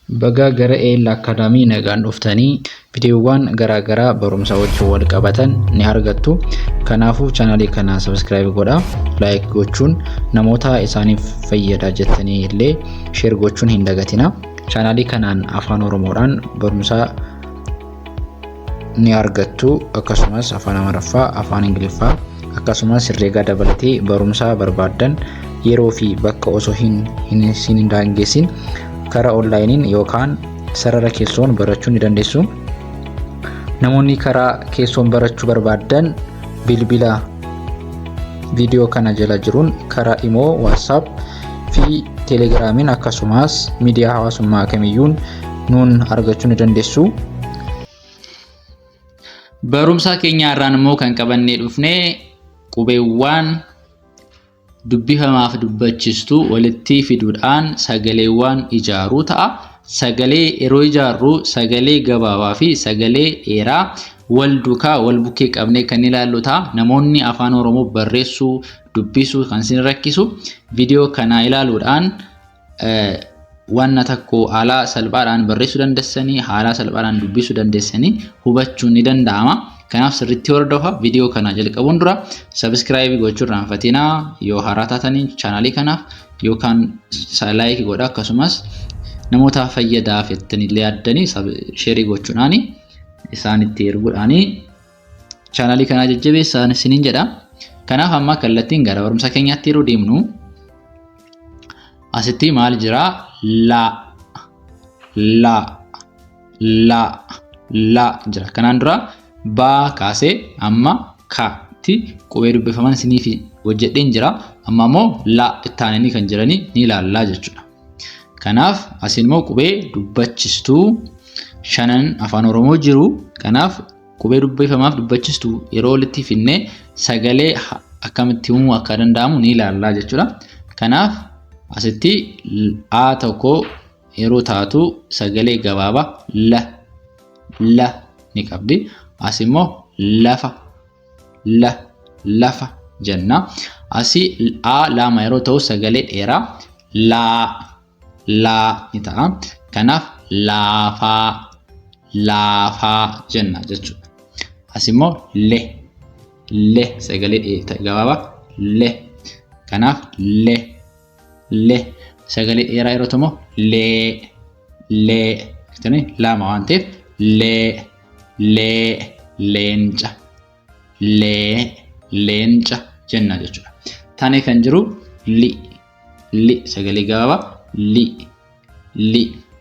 Baga gara EL Academy nagaan dhuftanii viidiyoowwan garaagaraa barumsa wajjin wal qabatan ni argattu. Kanaafuu channelii kana subscribe godhaa, like gochuun namoota isaaniif fayyada jettanii illee share gochuun hin dagatina. Channelii kanaan afaan Oromoodhaan barumsa ni argattu, akkasumas afaan Amaariffaa, afaan Ingiliffaa, akkasumas herreega dabalatee barumsa barbaadan yeroo fi bakka osoo hin daangessin karaa onlaayiniin yookaan sarara keessoon barachuu ni dandeessu. Namoonni karaa keessoon barachuu barbaadan bilbila viidiyoo kana jala jiruun karaa Imo, WhatsApp fi Telegramiin akkasumas miidiyaa hawaasummaa kamiyyuun nuun argachuu ni dandeessu. Barumsa keenya irraan immoo kan qabannee dhufnee qubeewwan dubbifamaaf dubbachistu walitti fiduudhaan sagaleewwan ijaaruu ta'a. Sagalee yeroo ijaarru sagalee gabaabaa fi sagalee dheeraa wal duukaa wal bukkee qabnee kan ilaallu ta'a. Namoonni afaan Oromoo barreessuu, dubbisuu kan isin rakkisu viidiyoo kana ilaaluudhaan waan tokko haala salphaadhaan barreessuu dandeessanii, haala salphaadhaan dubbisuu dandeessanii hubachuun ni danda'ama. Kanaaf sirriitti hordofaa. Viidiyoo kana jalqabuun dura subscribe gochuun irraanfatinaa. Yoo haaraa taatanii channelii kanaaf yookaan like godhaa, akkasumas namoota fayyadaaf jettanillee addanii share gochuudhaan isaanitti erguudhaan channelii kana jajjabeessaa isiniin jedha. Kanaaf amma kallattiin gara barumsa keenyaatti yeroo deemnu asitti maal jira? La jira. Kanaan dura ba kaasee amma kaatti qubee dubbifaman isiniif hojjedheen jira. Amma immoo la ittaananii kan jiranii ni ilaallaa jechuudha. Kanaaf asin immoo qubee dubbachistuu shanan afaan Oromoo jiru. Kanaaf qubee dubbifamaaf dubbachistuu yeroo walitti fidnee sagalee akkamitti uumuu akka danda'amu ni ilaallaa jechuudha. Kanaaf asitti a tokko yeroo taatu sagalee gabaabaa la ni qabdi. As immoo lafa jenna. Asi a lama yeroo ta'u sagalee dheeraa la ni ta'a. Kanaaf laafaa jenna jechuudha. As immoo le sagalee gabaabaa le. Kanaaf le sagalee dheeraa yeroo ta'u immoo lama waan ta'eef leenca jenna jechuudha. Taanee kan jiru li sagalee gabaabaa li.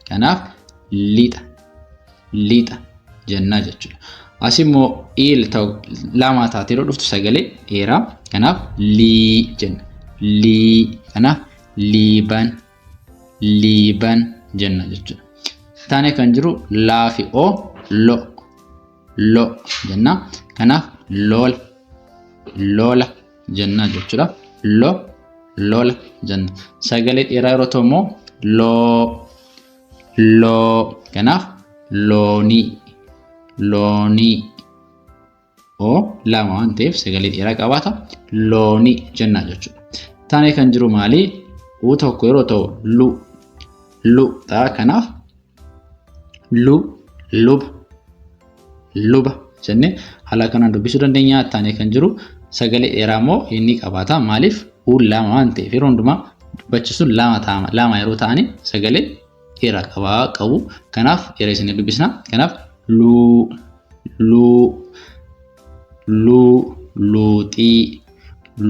Kanaaf lixa jenna jechuudha. As immoo il ta'u lama taatee yeroo dhuftu sagalee dheeraa. Kanaaf lii jenna. Kanaaf liiban jenna jechuudha. Taanee kan jiru laa fi o lo jenna. Kanaaf lola jenna jechuudha. Lola jenna. Sagalee dheeraa yeroo ta'u immoo loo. Kanaaf loonii o lama waan ta'eef sagalee dheeraa qabaata. Loonii jenna jechuudha. Taanee kan jiru maali? U tokko yeroo ta'u lu ta'a. Kanaaf luba jennee haala kanaan dubbisuu dandeenya. Taanee kan jiru sagalee dheeraa immoo inni qabaata. Maaliif? U lama waan ta'eef yeroo hundumaa dubbachisuun lama yeroo ta'anii sagalee dheeraa qabu. Kanaaf dheeraa isin dubbisna. Kanaaf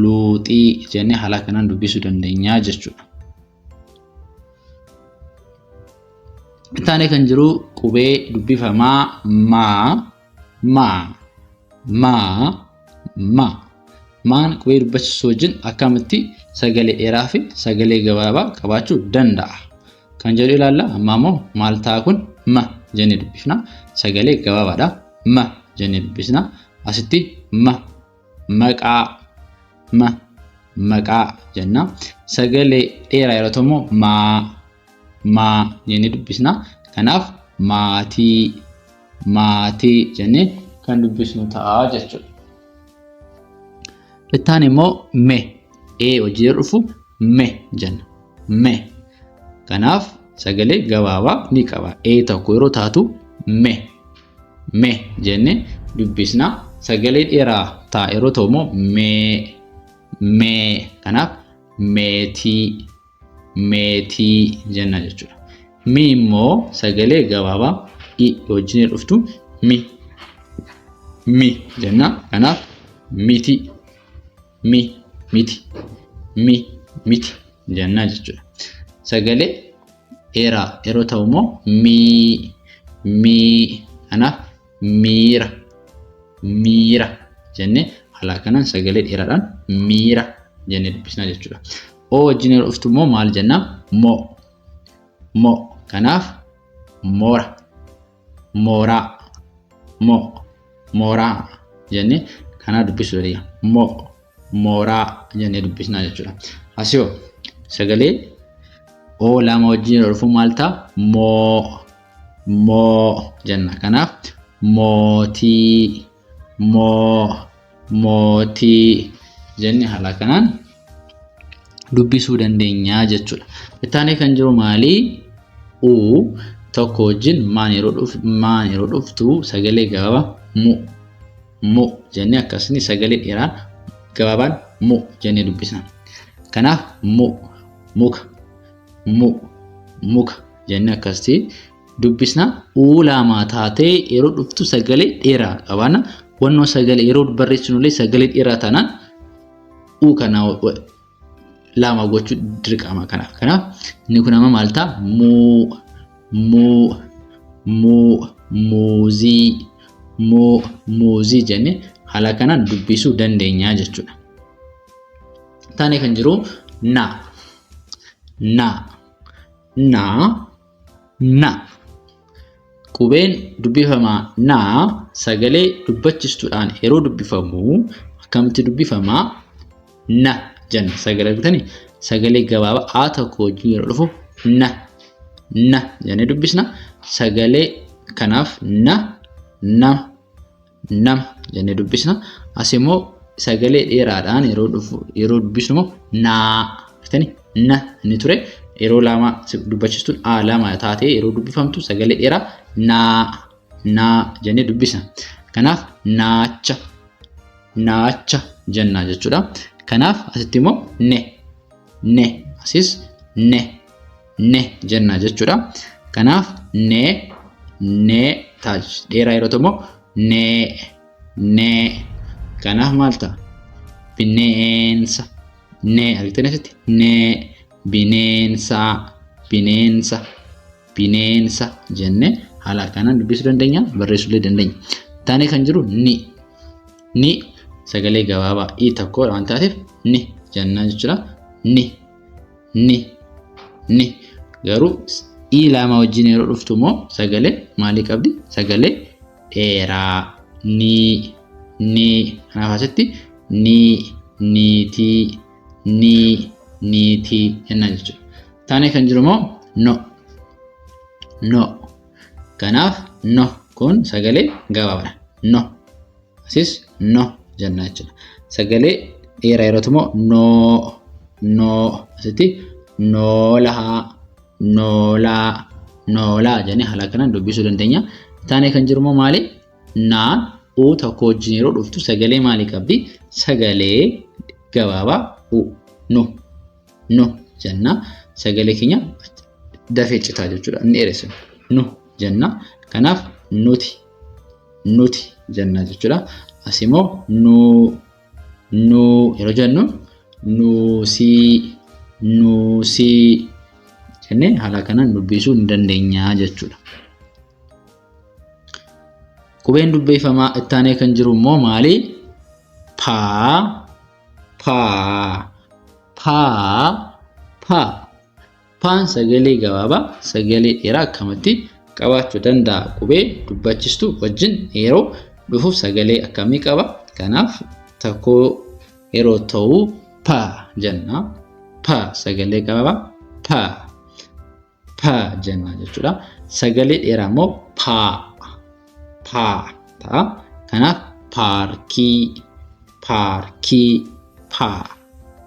luuxii jennee haala kanaan dubbisuu dandeenya jechuudha. Taanee kan jiru qubee dubbifamaa maan qubee dubbachisuu wajjin akkamitti sagalee dheeraa fi sagalee gabaabaa qabaachuu danda'a kan jedhu ilaalla. Amma immoo maal ta'a kun ma jennee dubbifna. Sagalee gabaabaadha. Ma jennee dubbisna. Asitti maqaa jenna. Sagalee dheeraa yeroo ta'u immoo maa jennee dubbisna. Kanaaf maatii jennee kan dubbisnu ta'a jechuudha. Ittaan immoo me hojii dhufu me jenna. Kanaaf sagalee gabaabaa ni qaba. Tokko yeroo taatu me jennee dubbisna. Sagalee dheeraa ta'a yeroo ta'u immoo mee. Kanaaf meetii jenna jechuudha. Mi immoo sagalee gabaabaa i wajjin dhuftu mi jenna. Kanaaf miti jenna jechuudha. Sagalee dheeraa yeroo ta'u immoo mii. Kanaaf miira jennee haala kanaan sagalee dheeraadhaan miira jennee dubbisna jechuudha. O wajjin yeroo dhuftu immoo maal jenna? Mo. Kanaaf mooraa jennee kana dubbisuu dandeenya. Mooraa jennee dubbisna jechuudha. Asiyoo sagalee o lama wajjin yeroo dhufu maal ta'a? Moo jenna. Kanaaf mootii jennee haala kanaan dubbisuu dandeenya jechuudha. Ittaanee kan jiru maali? Tokko wajjin maan yeroo dhuftu sagalee gabaabaa mu jennee akkasni sagalee dheeraan gabaabaan mu jennee dubbisna. Kanaaf muka jennee akkasii dubbisna. Lama taatee yeroo dhuftu sagalee dheeraa qabaanna. Wannoo sagalee yeroo barreessinullee sagalee dheeraa taanaan kana lama gochuu dirqama. Kanaaf inni kun amma maal ta'a? Muuzii jennee haala kanaan dubbisuu dandeenya jechuudha. Taanee kan jiru na. Qubeen dubbifamaa naa sagalee dubbachistuudhaan yeroo dubbifamu akkamitti dubbifamaa? Na jenna. Sagalee gabaabaa tokko wajjin yeroo dhufu na jennee dubbisna. Sagalee kanaaf nama jennee dubbisna. As immoo sagalee dheeraadhaan yeroo dubbisnu immoo naa na inni ture. Yeroo lama dubbachistuun lama taatee yeroo dubbifamtu sagalee dheeraa naa jennee dubbisna. Kanaaf naacha jenna jechuudha. Kanaaf asitti immoo ne asis ne jenna jechuudha. Kanaaf ne taaj dheeraa yeroo ta'u immoo ne. Kanaaf maal ta'a? Bineensa. Ne argitanii asitti ne. Bineensa jennee haala kanaan dubbisuu dandeenya, barreessuu dandeenya. Taanee kan jiru ni sagalee gabaabaa tokko waan taateef ni jenna jechuudha. Ni garuu lama wajjin yeroo dhuftu immoo sagalee maalii qabdi? Sagalee dheeraa ni. Kanaaf asitti niitii jenna jechuudha. Taanee kan jiru immoo no. Kanaaf no kun sagalee gabaabaadha. No asis no jenna jechuudha. Sagalee dheeraa yeroo ta'u immoo no asitti noolaa jennee haala kanaan dubbisuu dandeenya. Taanee kan jiru immoo maali? Naan tokko wajjin yeroo dhuftu sagalee maalii qabdi? Sagalee gabaabaa no jenna. Sagalee keenya dafee citaa jechuudha. Inni dheeressa no jenna. Kanaaf nuti jenna jechuudha. As immoo nu yeroo jennu nuusii jennee haala kanaan dubbisuu ni dandeenya jechuudha. Qubeen dubbifamaa ittaanee kan jiru immoo maali? Paan sagalee gabaabaa sagalee dheeraa akkamitti qabaachuu danda'a? Qubee dubbachistuu wajjin yeroo dhufuuf sagalee akkamii qaba? Kanaaf tokko yeroo ta'u jenna. Sagalee gabaabaa jenna jechuudha. Sagalee dheeraa immoo ta'a. Kanaaf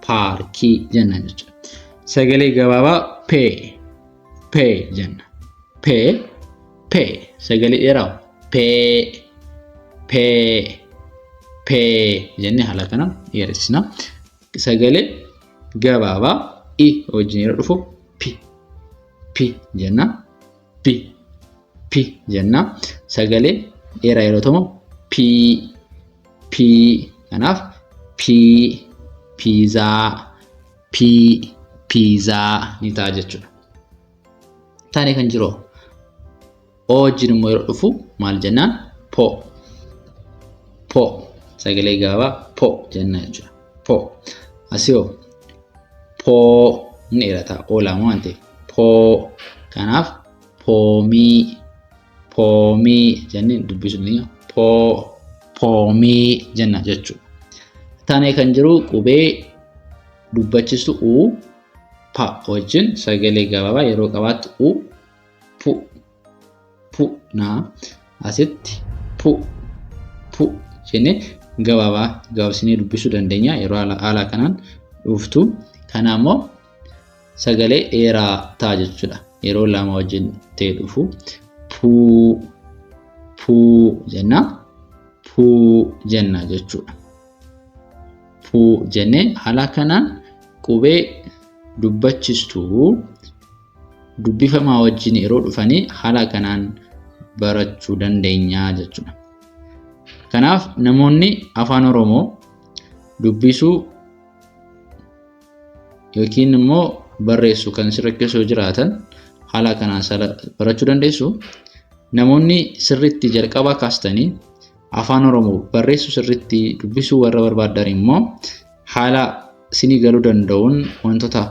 paarkii jenna jechuudha. Sagalee gabaabaa pe jenna. Pe sagalee dheeraa pe jennee haala kanaan dheeressina. Sagalee gabaabaa i wajjin yeroo dhufu pi jenna. Pi jenna. Sagalee dheeraa yeroo ta'u pi kanaaf piizaa ni ta'a jechuudha. Taanee kan jiru o wajjin immoo yeroo dhufu maal jennaan po sagalee gabaabaa po jenna jechuudha. Po asii po ni dheerata o lama waan ta'eef po kanaaf poomii jennee dubbisuun ni poomii jenna jechuudha. Taanee kan jiru qubee dubbachiistu u pa wajjin sagalee gabaabaa yeroo qabaattu u pu na asitti pu jennee gabaabsinee dubbisuu dandeenya yeroo haala kanaan dhuftu. Kana immoo sagalee dheeraa ta'a jechuudha. Yeroo lama wajjin ta'ee dhufu puu jenna jechuudha. Puu jennee haala kanaan qubee dubbachiistuu dubbifamaa wajjin yeroo dhufanii haala kanaan barachuu dandeenya jechuudha. Kanaaf namoonni afaan Oromoo dubbisuu yookiin immoo barreessuu kan sirriitti jiraatan haala kanaan barachuu dandeessu. Namoonni sirriitti jalqaba kaastanii afaan Oromoo barreessuu sirriitti dubbisuu warra barbaadan immoo haala sinii galuu danda'uun wantoota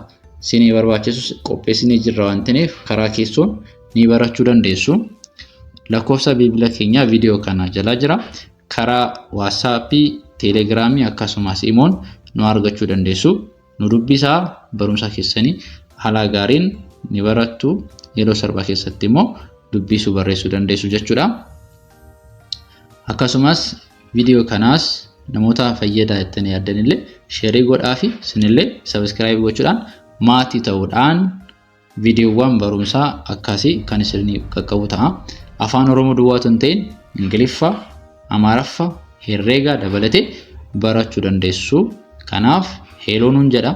sinii barbaachisu qopheessinee jirra waan ta'eef karaa keessoon ni barachuu dandeessu. Lakkoofsa bilbila keenyaa viidiyoo kana jala jira. Karaa WhatsAppii, Telegiraamii akkasumas Imoon nu argachuu dandeessu. Nu dubbisaa barumsa keessanii haala gaariin ni barattu. Yeroo salphaa keessatti immoo dubbisuu barreessuu dandeessu jechuudha. Akkasumas viidiyoo kanaas namoota fayyadaa jettanii yaadanillee sheerii godhaa fi isinillee subscribe gochuudhaan maatii ta'uudhaan viidiyoowwan barumsaa akkasii kan isinii qaqqabu ta'a. Afaan Oromoo duwwaa osoo hin ta'in Ingiliffaa, Amaaraffaa, Herreegaa dabalatee barachuu dandeessu. Kanaaf heeloo nuun jedha.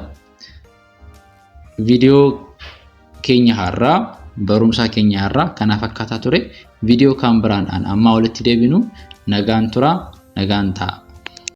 Viidiyoo keenya har'aa barumsaa keenya har'aa kana fakkaataa ture. Viidiyoo kan biraadhaan amma walitti deebinu nagaan turaa, nagaan ta'a.